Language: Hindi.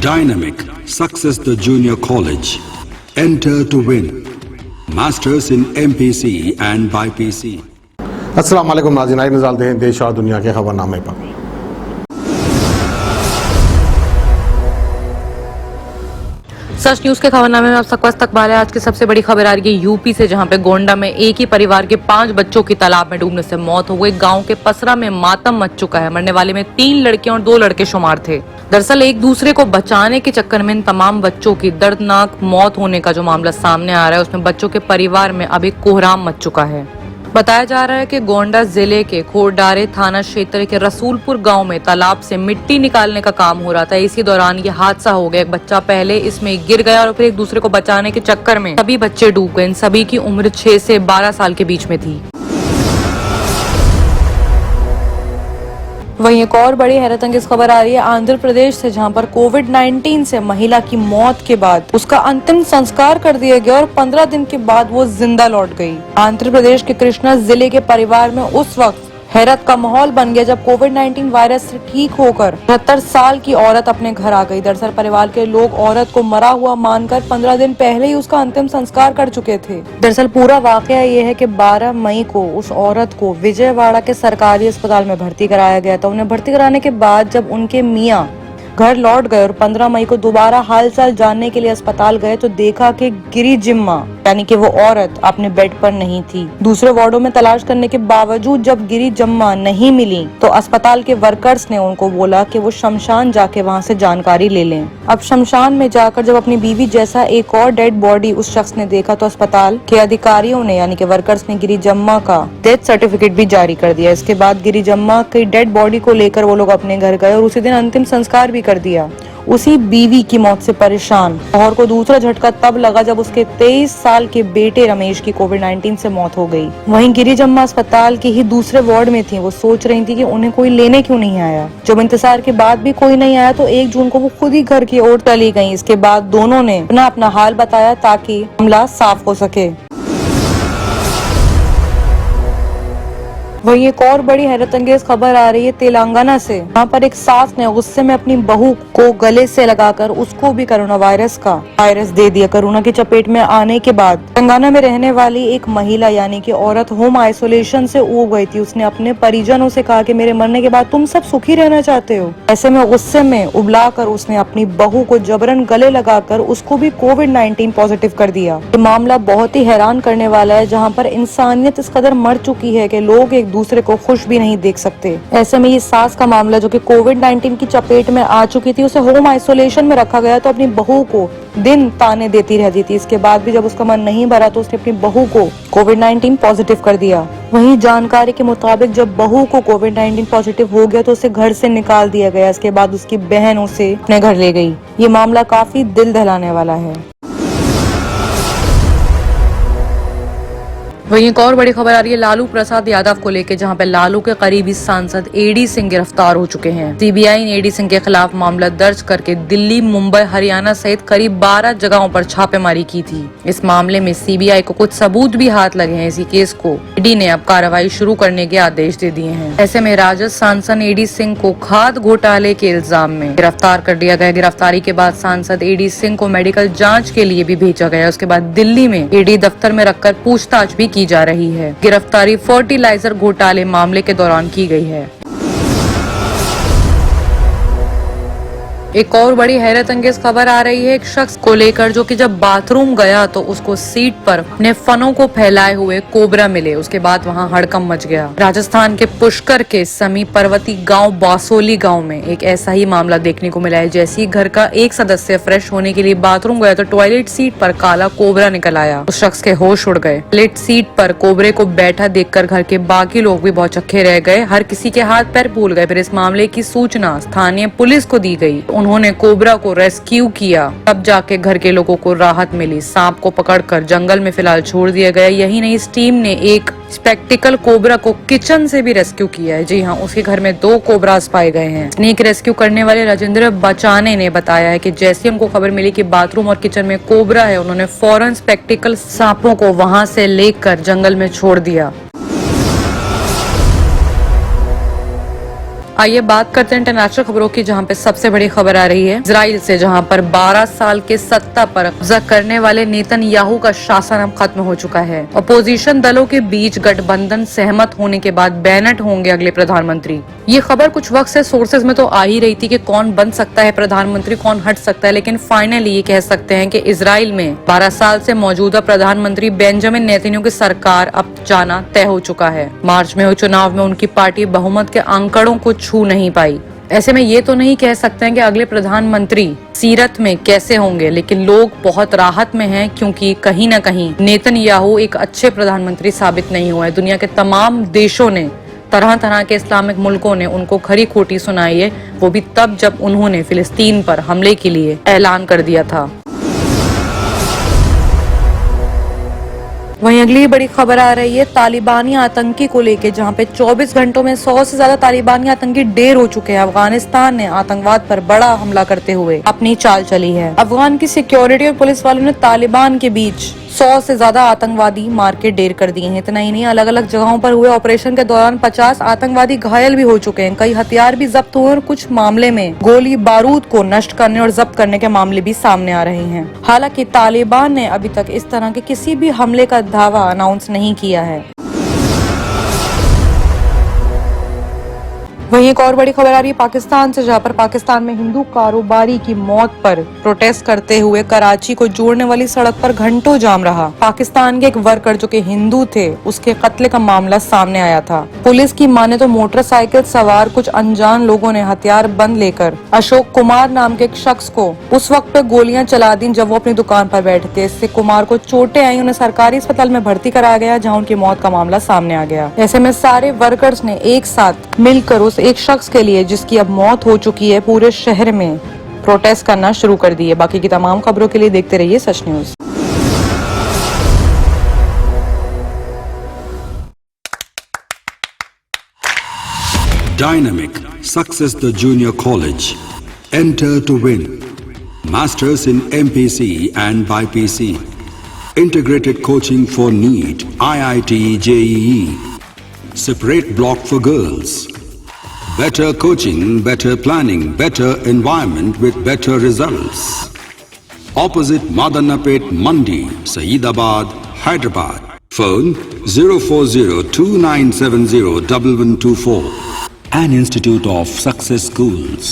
Dynamic Success the Junior College. Enter to win. Masters in MPC and BPC. अस्सलाम वालेकुम नाज़रीन, आइए नज़र डालते हैं देश और दुनिया के खबरनामे पर। सच न्यूज के खबरनामे में आप सबका इस्तकबाल है। आज की सबसे बड़ी खबर आ रही है यूपी से, जहां पे गोंडा में एक ही परिवार के 5 बच्चों की तालाब में डूबने से मौत हो गई। गांव के पसरा में मातम मच चुका है। मरने वाले में 3 लड़कियां और 2 लड़के शुमार थे। दरअसल एक दूसरे को बचाने के चक्कर में इन तमाम बच्चों की दर्दनाक मौत होने का जो मामला सामने आ रहा है, उसमें बच्चों के परिवार में अब एक कोहराम मच चुका है। बताया जा रहा है कि गोंडा जिले के खोरडारे थाना क्षेत्र के रसूलपुर गांव में तालाब से मिट्टी निकालने का काम हो रहा था। इसी दौरान ये हादसा हो गया। एक बच्चा पहले इसमें गिर गया और फिर एक दूसरे को बचाने के चक्कर में सभी बच्चे डूब गए। इन सभी की उम्र 6 से 12 साल के बीच में थी। वहीं एक और बड़ी हैरतअंगेज खबर आ रही है आंध्र प्रदेश से, जहां पर कोविड-19 से महिला की मौत के बाद उसका अंतिम संस्कार कर दिया गया और 15 दिन के बाद वो जिंदा लौट गई। आंध्र प्रदेश के कृष्णा जिले के परिवार में उस वक्त हैरत का माहौल बन गया जब कोविड-19 वायरस से ठीक होकर 73 साल की औरत अपने घर आ गई। दरअसल परिवार के लोग औरत को मरा हुआ मानकर 15 दिन पहले ही उसका अंतिम संस्कार कर चुके थे। दरअसल पूरा वाकया ये है कि 12 मई को उस औरत को विजयवाड़ा के सरकारी अस्पताल में भर्ती कराया गया था। उन्हें भर्ती कराने के बाद जब उनके मियाँ घर लौट गए और 15 मई को दोबारा हालचाल जानने के लिए अस्पताल गए तो देखा कि गिरी जिम्मा यानी कि वो औरत अपने बेड पर नहीं थी। दूसरे वार्डों में तलाश करने के बावजूद जब गिरी जम्मा नहीं मिली तो अस्पताल के वर्कर्स ने उनको बोला कि वो शमशान जाके वहाँ से जानकारी ले लें। अब शमशान में जाकर जब अपनी बीवी जैसा एक और डेड बॉडी उस शख्स ने देखा तो अस्पताल के अधिकारियों ने यानी कि वर्कर्स ने गिरी जम्मा का डेथ सर्टिफिकेट भी जारी कर दिया। इसके बाद गिरी जम्मा की डेड बॉडी को लेकर वो लोग अपने घर गए और उसी दिन अंतिम संस्कार भी कर दिया। उसी बीवी की मौत से परेशान शौहर को दूसरा झटका तब लगा जब उसके 23 साल के बेटे रमेश की कोविड-19 से मौत हो गई। वहीं गिरी जम्मा अस्पताल के ही दूसरे वार्ड में थी। वो सोच रही थी कि उन्हें कोई लेने क्यों नहीं आया। जब इंतजार के बाद भी कोई नहीं आया तो 1 जून को वो खुद ही घर की ओर चली गई। इसके बाद दोनों ने अपना हाल बताया ताकि मामला साफ हो सके। वहीं एक और बड़ी हैरतअंगेज खबर आ रही है तेलंगाना से, जहाँ पर एक सास ने गुस्से में अपनी बहू को गले से लगाकर उसको भी कोरोना वायरस का वायरस दे दिया। कोरोना की चपेट में आने के बाद तेलंगाना में रहने वाली एक महिला यानी कि औरत होम आइसोलेशन से उब गई थी। उसने अपने परिजनों से कहा कि मेरे मरने के बाद तुम सब सुखी रहना चाहते हो। ऐसे में गुस्से में उबला कर उसने अपनी बहू को जबरन गले लगाकर उसको भी कोविड-19 पॉजिटिव कर दिया। ये मामला बहुत ही हैरान करने वाला है, जहाँ पर इंसानियत इस कदर मर चुकी है कि लोग एक दूसरे को खुश भी नहीं देख सकते। ऐसे में ये सास का मामला जो कि कोविड-19 की चपेट में आ चुकी थी, उसे होम आइसोलेशन में रखा गया तो अपनी बहू को दिन ताने देती रहती थी। इसके बाद भी जब उसका मन नहीं भरा तो उसने अपनी बहू को कोविड-19 पॉजिटिव कर दिया। वहीं जानकारी के मुताबिक जब बहू को कोविड-19 पॉजिटिव हो गया तो उसे घर से निकाल दिया गया। इसके बाद उसकी बहन उसे अपने घर ले गई। ये मामला काफी दिल दहलाने वाला है। वहीं एक और बड़ी खबर आ रही है लालू प्रसाद यादव को लेकर, जहां पे लालू के करीबी सांसद एडी सिंह गिरफ्तार हो चुके हैं। सीबीआई ने एडी सिंह के खिलाफ मामला दर्ज करके दिल्ली, मुंबई, हरियाणा सहित करीब 12 जगहों पर छापेमारी की थी। इस मामले में सीबीआई को कुछ सबूत भी हाथ लगे हैं। इसी केस को ईडी ने अब कार्रवाई शुरू करने के आदेश दे दिए हैं। ऐसे में राजद सांसद एडी सिंह को खाद्य घोटाले के इल्जाम में गिरफ्तार कर दिया गया। गिरफ्तारी के बाद सांसद एडी सिंह को मेडिकल जाँच के लिए भी भेजा गया। उसके बाद दिल्ली में ईडी दफ्तर में रखकर पूछताछ भी की जा रही है। गिरफ्तारी फर्टिलाइजर घोटाले मामले के दौरान की गई है। एक और बड़ी हैरत अंगेज खबर आ रही है एक शख्स को लेकर, जो कि जब बाथरूम गया तो उसको सीट पर अपने फनों को फैलाए हुए कोबरा मिले। उसके बाद वहां हड़कंप मच गया। राजस्थान के पुष्कर के समीप पर्वती गांव बासोली गांव में एक ऐसा ही मामला देखने को मिला है। जैसे ही घर का एक सदस्य फ्रेश होने के लिए बाथरूम गया तो टॉयलेट सीट पर काला कोबरा निकल आया। उस शख्स के होश उड़ गए। टॉयलेट सीट पर कोबरे को बैठा देखकर घर के बाकी लोग भी बहुत चक्के रह गए। हर किसी के हाथ पैर फूल गए। फिर इस मामले की सूचना स्थानीय पुलिस को दी गई। उन्होंने कोबरा को रेस्क्यू किया, तब जाके घर के लोगों को राहत मिली। सांप को पकड़कर जंगल में फिलहाल छोड़ दिया गया। यही नहीं, इस टीम ने एक स्पेक्टिकल कोबरा को किचन से भी रेस्क्यू किया है। जी हाँ, उसके घर में 2 कोबरास पाए गए हैं। स्नेक रेस्क्यू करने वाले राजेंद्र बचाने ने बताया है कि जैसे उनको खबर मिली कि बाथरूम और किचन में कोबरा है, उन्होंने फौरन स्पेक्टिकल सांपों को वहां से लेकर जंगल में छोड़ दिया। आइए बात करते हैं इंटरनेशनल खबरों की, जहां पे सबसे बड़ी खबर आ रही है इजराइल से, जहां पर 12 साल के सत्ता पर कब्जा करने वाले नेतन्याहू का शासन अब खत्म हो चुका है। अपोजिशन दलों के बीच गठबंधन सहमत होने के बाद बेनेट होंगे अगले प्रधानमंत्री। ये खबर कुछ वक्त से सोर्सेज में तो आ ही रही थी कि कौन बन सकता है प्रधानमंत्री, कौन हट सकता है, लेकिन फाइनली ये कह सकते हैं कि इजराइल में 12 साल से मौजूदा प्रधानमंत्री बेंजामिन नेतन्याहू की सरकार अब जाना तय हो चुका है। मार्च में हुए चुनाव में उनकी पार्टी बहुमत के आंकड़ों को छू नहीं पाई। ऐसे में ये तो नहीं कह सकते हैं कि अगले प्रधानमंत्री सीरत में कैसे होंगे, लेकिन लोग बहुत राहत में हैं, क्योंकि कहीं न कहीं नेतन्याहू एक अच्छे प्रधानमंत्री साबित नहीं हुआ है। दुनिया के तमाम देशों ने, तरह तरह के इस्लामिक मुल्कों ने उनको खरी खोटी सुनाई है, वो भी तब जब उन्होंने फिलिस्तीन पर हमले के लिए ऐलान कर दिया था। वहीं अगली बड़ी खबर आ रही है तालिबानी आतंकी को लेके, जहां पे 24 घंटों में 100 से ज्यादा तालिबानी आतंकी ढेर हो चुके हैं। अफगानिस्तान ने आतंकवाद पर बड़ा हमला करते हुए अपनी चाल चली है। अफगान की सिक्योरिटी और पुलिस वालों ने तालिबान के बीच 100 से ज्यादा आतंकवादी मार के ढेर कर दिए हैं। इतना ही नहीं, अलग अलग जगहों पर हुए ऑपरेशन के दौरान 50 आतंकवादी घायल भी हो चुके हैं। कई हथियार भी जब्त हुए और कुछ मामले में गोली बारूद को नष्ट करने और जब्त करने के मामले भी सामने आ रहे हैं। हालांकि तालिबान ने अभी तक इस तरह के किसी भी हमले का दावा अनाउंस नहीं किया है। वहीं एक और बड़ी खबर आ रही है पाकिस्तान से, जहां पर पाकिस्तान में हिंदू कारोबारी की मौत पर प्रोटेस्ट करते हुए कराची को जोड़ने वाली सड़क पर घंटों जाम रहा। पाकिस्तान के एक वर्कर जो कि हिंदू थे, उसके कत्ले का मामला सामने आया था। पुलिस की माने तो मोटरसाइकिल सवार कुछ अनजान लोगों ने हथियार बंद लेकर अशोक कुमार नाम के एक शख्स को उस वक्त पे गोलियां चला दी जब वो अपनी दुकान पर बैठे थे। इससे कुमार को चोटें आई, उन्हें सरकारी अस्पताल में भर्ती कराया गया, जहाँ उनकी मौत का मामला सामने आ गया। ऐसे में सारे वर्कर्स ने एक साथ मिलकर उस एक शख्स के लिए, जिसकी अब मौत हो चुकी है, पूरे शहर में प्रोटेस्ट करना शुरू कर दिए। बाकी की तमाम खबरों के लिए देखते रहिए सच news. Dynamic Success the Junior College. Enter to win. Masters in MPC and BPC. Integrated coaching for NEET, IIT, JEE. Separate block for girls. Better coaching, better planning, better environment with better results. Opposite Madanapet Mandi, Saeedabad, Hyderabad. Phone 04029701124. An Institute of Success Schools.